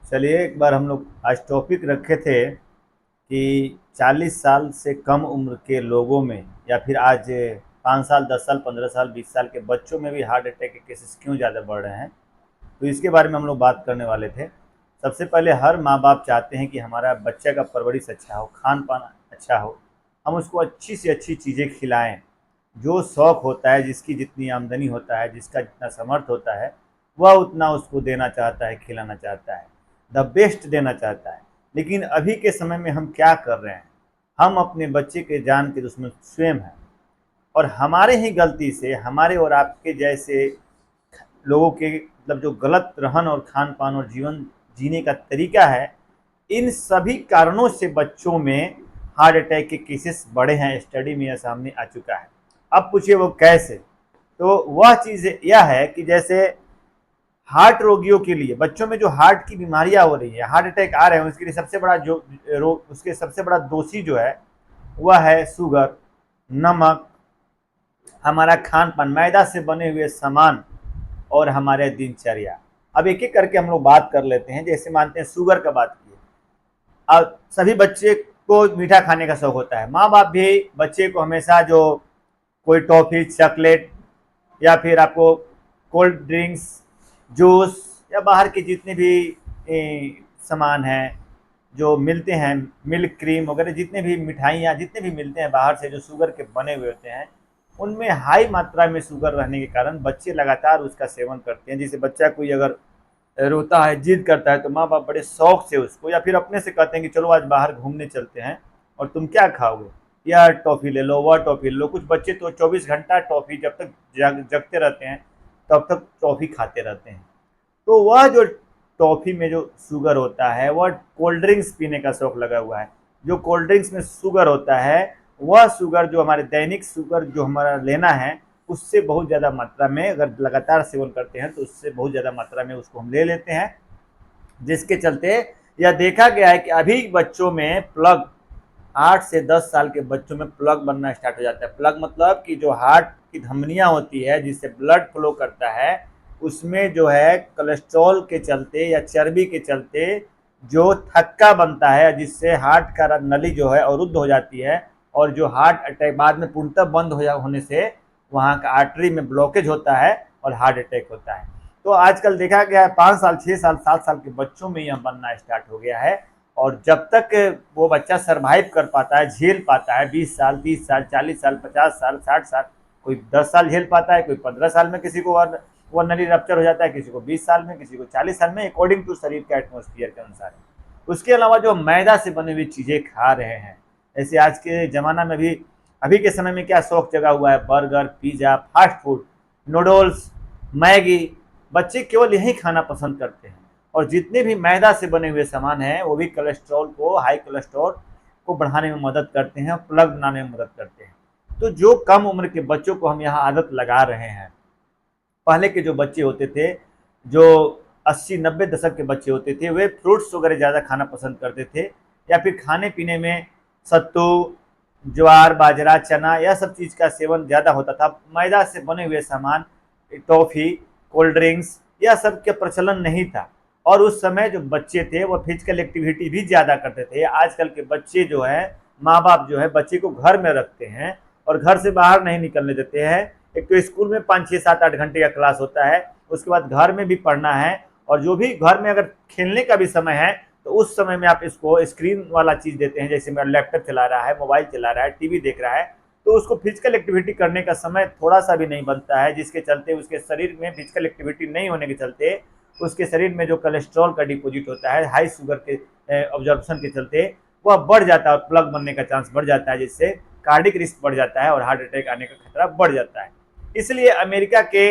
चलिए, एक बार हम लोग आज टॉपिक रखे थे कि 40 साल से कम उम्र के लोगों में या फिर आज 5 साल, 10 साल, 15 साल, 20 साल के बच्चों में भी हार्ट अटैक के केसेस क्यों ज़्यादा बढ़ रहे हैं। तो इसके बारे में हम लोग बात करने वाले थे। सबसे पहले हर माँ बाप चाहते हैं कि हमारा बच्चा का परवरिश अच्छा हो, खान पान अच्छा हो, हम उसको अच्छी से अच्छी चीज़ें खिलाएं। जो शौक़ होता है, जिसकी जितनी आमदनी होता है, जिसका जितना समर्थ होता है, वह उतना उसको देना चाहता है, खिलाना चाहता है, द बेस्ट देना चाहता है। लेकिन अभी के समय में हम क्या कर रहे हैं, हम अपने बच्चे के जान के दुश्मन स्वयं हैं। और हमारे ही गलती से हमारे और आपके जैसे लोगों के मतलब जो गलत रहन और खान पान और जीवन जीने का तरीका है, इन सभी कारणों से बच्चों में हार्ट अटैक के केसेस बढ़े हैं। स्टडी में यह सामने आ चुका है। अब पूछिए वो कैसे। तो वह चीज़ यह है कि जैसे हार्ट रोगियों के लिए, बच्चों में जो हार्ट की बीमारियां हो रही है, हार्ट अटैक आ रहे हैं, उसके लिए सबसे बड़ा जो रोग, उसके सबसे बड़ा दोषी जो है वह है शुगर, नमक, हमारा खान पान, मैदा से बने हुए सामान और हमारे दिनचर्या। अब एक एक करके हम लोग बात कर लेते हैं। जैसे मानते हैं शुगर का बात किए, अब सभी बच्चे को मीठा खाने का शौक होता है। माँ बाप भी बच्चे को हमेशा जो कोई टॉफी, चॉकलेट या फिर आपको कोल्ड ड्रिंक्स, जूस या बाहर के जितने भी सामान हैं जो मिलते हैं, मिल्क क्रीम वगैरह, जितने भी मिठाइयाँ जितने भी मिलते हैं बाहर से जो शुगर के बने हुए होते हैं, उनमें हाई मात्रा में शुगर रहने के कारण बच्चे लगातार उसका सेवन करते हैं। जैसे बच्चा कोई अगर रोता है, जिद करता है, तो माँ बाप बड़े शौक से उसको या फिर अपने से कहते हैं कि चलो आज बाहर घूमने चलते हैं और तुम क्या खाओगे, या टॉफ़ी ले लो, वह टॉफ़ी ले लो। कुछ बच्चे तो 24 घंटा टॉफ़ी, जब तक जगते रहते हैं तब तक टॉफ़ी खाते रहते हैं। तो वह जो टॉफ़ी में जो शुगर होता है, वह कोल्ड ड्रिंक्स पीने का शौक लगा हुआ है। जो कोल्ड ड्रिंक्स में शुगर होता है, वह शुगर जो हमारे दैनिक शुगर जो हमारा लेना है, उससे बहुत ज़्यादा मात्रा में अगर लगातार सेवन करते हैं तो उससे बहुत ज़्यादा मात्रा में उसको हम ले लेते हैं। जिसके चलते यह देखा गया है कि अभी बच्चों में प्लग, 8 से 10 साल के बच्चों में प्लग बनना स्टार्ट हो जाता है। प्लग मतलब कि जो हार्ट की धमनियाँ होती है जिससे ब्लड फ्लो करता है, उसमें जो है कोलेस्ट्रॉल के चलते या चर्बी के चलते जो थक्का बनता है, जिससे हार्ट का नली जो है अवरुद्ध हो जाती है, और जो हार्ट अटैक बाद में पूर्णतः बंद होने से वहाँ का आर्टरी में ब्लॉकेज होता है और हार्ट अटैक होता है। तो आजकल देखा गया है 5 साल, 6 साल, 7 साल के बच्चों में यह बनना स्टार्ट हो गया है। और जब तक वो बच्चा सर्वाइव कर पाता है, झेल पाता है, 20 साल, 30 साल, 40 साल, 50 साल, 60 साल, कोई 10 साल झेल पाता है, कोई 15 साल में किसी को वो नली रप्चर हो जाता है, किसी को 20 साल में, किसी को 40 साल में, अकॉर्डिंग टू शरीर के एटमोस्फियर के अनुसार। उसके अलावा जो मैदा से बनी हुई चीज़ें खा रहे हैं, ऐसे आज के ज़माना में भी, अभी के समय में क्या शौक जगा हुआ है, burger, pizza, fast food, noodles, Maggi. बच्चे केवल यही खाना पसंद करते हैं। और जितने भी मैदा से बने हुए सामान हैं, वो भी कोलेस्ट्रॉल को, हाई कोलेस्ट्रॉल को बढ़ाने में मदद करते हैं, प्लग बनाने में मदद करते हैं। तो जो कम उम्र के बच्चों को हम यहाँ आदत लगा रहे हैं, पहले के जो बच्चे होते थे, जो 80-90 दशक के बच्चे होते थे, वे फ्रूट्स वगैरह ज़्यादा खाना पसंद करते थे, या फिर खाने पीने में सत्तू, ज्वार, बाजरा, चना, यह सब चीज़ का सेवन ज़्यादा होता था। मैदा से बने हुए सामान, टॉफ़ी, कोल्ड ड्रिंक्स, यह सब का प्रचलन नहीं था। और उस समय जो बच्चे थे वो फिजिकल एक्टिविटी भी ज़्यादा करते थे। आजकल के बच्चे जो हैं, माँ बाप जो है बच्चे को घर में रखते हैं और घर से बाहर नहीं निकलने देते हैं। एक तो स्कूल में 5, 6, 7, 8 घंटे का क्लास होता है, उसके बाद घर में भी पढ़ना है, और जो भी घर में अगर खेलने का भी समय है तो उस समय में आप इसको स्क्रीन वाला चीज़ देते हैं। जैसे मेरा लैपटॉप चला रहा है, मोबाइल चला रहा है, टीवी देख रहा है, तो उसको फिजिकल एक्टिविटी करने का समय थोड़ा सा भी नहीं बनता है, जिसके चलते उसके शरीर में फिजिकल एक्टिविटी नहीं होने के चलते उसके शरीर में जो कोलेस्ट्रॉल का डिपॉजिट होता है, हाई शुगर के ऑब्जॉर्प्शन के चलते वह बढ़ जाता है और प्लग बनने का चांस बढ़ जाता है, जिससे कार्डिक रिस्क बढ़ जाता है और हार्ट अटैक आने का खतरा बढ़ जाता है। इसलिए अमेरिका के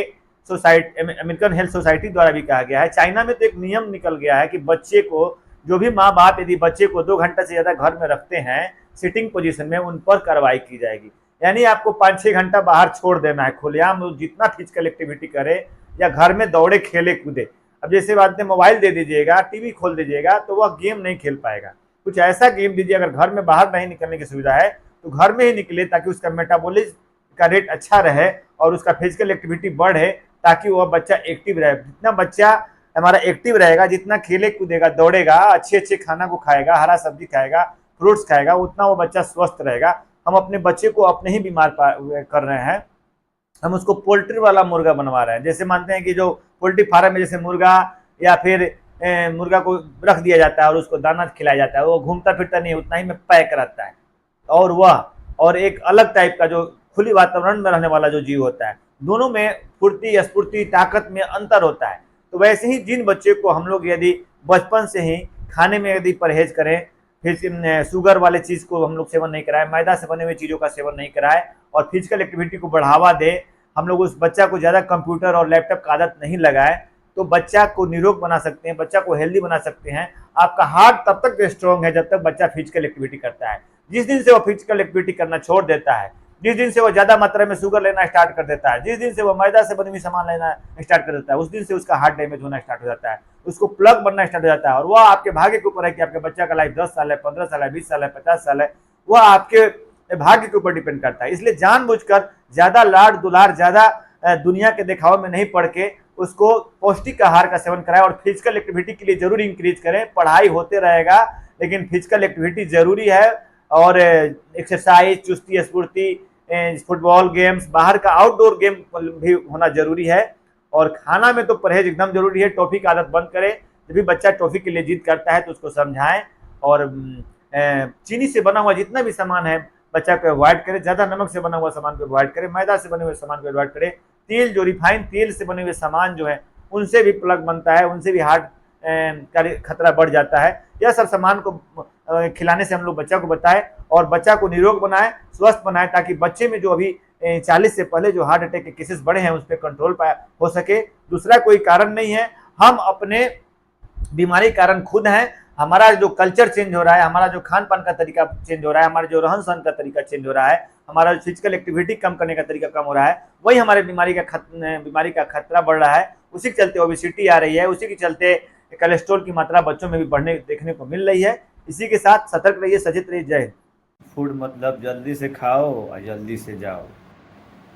अमेरिकन हेल्थ सोसाइटी द्वारा भी कहा गया है, चाइना में तो एक नियम निकल गया है कि बच्चे को, जो भी माँ बाप यदि बच्चे को 2 घंटे से ज़्यादा घर में रखते हैं सिटिंग पोजीशन में, उन पर कार्रवाई की जाएगी। यानी आपको 5-6 घंटा बाहर छोड़ देना है, खुलेआम जितना फिजिकल एक्टिविटी करे या घर में दौड़े, खेले कूदे। अब जैसे बात है, मोबाइल दे दीजिएगा, टीवी खोल दीजिएगा, तो वह गेम नहीं खेल पाएगा। कुछ ऐसा गेम दीजिए, अगर घर में बाहर नहीं निकलने की सुविधा है तो घर में ही निकले, ताकि उसका मेटाबॉलिज्म का रेट अच्छा रहे और उसका फिजिकल एक्टिविटी बढ़े, ताकि वह बच्चा एक्टिव रहे। जितना बच्चा हमारा एक्टिव रहेगा, जितना खेले कूदेगा, दौड़ेगा, अच्छे अच्छे खाना को खाएगा, हरा सब्जी खाएगा, फ्रूट्स खाएगा, उतना वो बच्चा स्वस्थ रहेगा। हम अपने बच्चे को अपने ही बीमार कर रहे हैं। हम उसको पोल्ट्री वाला मुर्गा बनवा रहे हैं। जैसे मानते हैं कि जो पोल्ट्री फार्म में जैसे मुर्गा या फिर मुर्गा को रख दिया जाता है और उसको दाना खिलाया जाता है, वो घूमता फिरता नहीं है, उतना ही में पैक रहता है। और वह और एक अलग टाइप का जो खुली वातावरण में रहने वाला जो जीव होता है, दोनों में फुर्ती, स्फूर्ति, ताकत में अंतर होता है। तो वैसे ही जिन बच्चे को हम लोग यदि बचपन से ही खाने में यदि परहेज करें, फिर शुगर वाले चीज को हम लोग सेवन नहीं कराएं, मैदा से बने हुए चीजों का सेवन नहीं कराएं और फिजिकल एक्टिविटी को बढ़ावा दें, हम लोग उस बच्चा को ज्यादा कंप्यूटर और लैपटॉप का आदत नहीं लगाएं, तो बच्चा को निरोग बना सकते हैं, बच्चा को हेल्दी बना सकते हैं। आपका हार्ट तब तक स्ट्रांग है जब तक बच्चा फिजिकल एक्टिविटी करता है। जिस दिन से वो फिजिकल एक्टिविटी करना छोड़ देता है, जिस दिन से वो ज्यादा मात्रा में शुगर लेना स्टार्ट कर देता है, जिस दिन से वो मैदा से बनी हुई सामान लेना स्टार्ट कर देता है, उस दिन से उसका हार्ट डैमेज होना स्टार्ट हो जाता है, उसको प्लग बनना स्टार्ट हो जाता है। और वह आपके भाग्य के ऊपर है कि आपके बच्चा का लाइफ 10 साल है, 15 साल है, 20 साल है, 50 साल है, वह आपके भाग्य के ऊपर डिपेंड करता है। इसलिए जानबूझकर ज्यादा लाड दुलार, ज्यादा दुनिया के दिखावे में नहीं पड़ के उसको पौष्टिक आहार का सेवन कराएं और फिजिकल एक्टिविटी के लिए जरूर इंक्रीज करें। पढ़ाई होते रहेगा लेकिन फिजिकल एक्टिविटी जरूरी है, और एक्सरसाइज, चुस्ती, स्फूर्ति, फुटबॉल गेम्स, बाहर का आउटडोर गेम भी होना जरूरी है। और खाना में तो परहेज एकदम जरूरी है। टॉफी की आदत बंद करें। जब भी बच्चा टॉफी के लिए जिद करता है तो उसको समझाएं, और चीनी से बना हुआ जितना भी सामान है बच्चा को अवॉइड करें। ज्यादा नमक से बना हुआ सामान को अवॉइड करें, मैदा से बने हुए सामान को अवॉइड करें। तेल, जो रिफाइंड तेल से बने हुए सामान जो है उनसे भी प्लग बनता है, उनसे भी हार्ट का खतरा बढ़ जाता है। यह सब सामान को खिलाने से हम लोग बच्चा को बताएं और बच्चा को निरोग बनाएं, स्वस्थ बनाएं, ताकि बच्चे में जो अभी 40 से पहले जो हार्ट अटैक के केसेस बढ़े हैं उस पर कंट्रोल हो सके। दूसरा कोई कारण नहीं है, हम अपने बीमारी कारण खुद हैं। हमारा जो कल्चर चेंज हो रहा है, हमारा जो खान पान का तरीका चेंज हो रहा है, हमारा जो रहन सहन का तरीका चेंज हो रहा है, हमारा जो फिजिकल एक्टिविटी कम करने का तरीका कम हो रहा है, वही हमारे बीमारी का खतरा बढ़ रहा है। उसी के चलते ओबेसिटी आ रही है, उसी के चलते कोलेस्ट्रॉल की मात्रा बच्चों में भी बढ़ने देखने को मिल रही है। इसी के साथ सतर्क रहिए, सचेत रहिए। जय फूड मतलब जल्दी से खाओ और जल्दी से जाओ,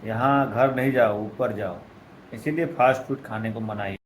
यहाँ घर नहीं जाओ, ऊपर जाओ, इसीलिए फास्ट फूड खाने को मनाही।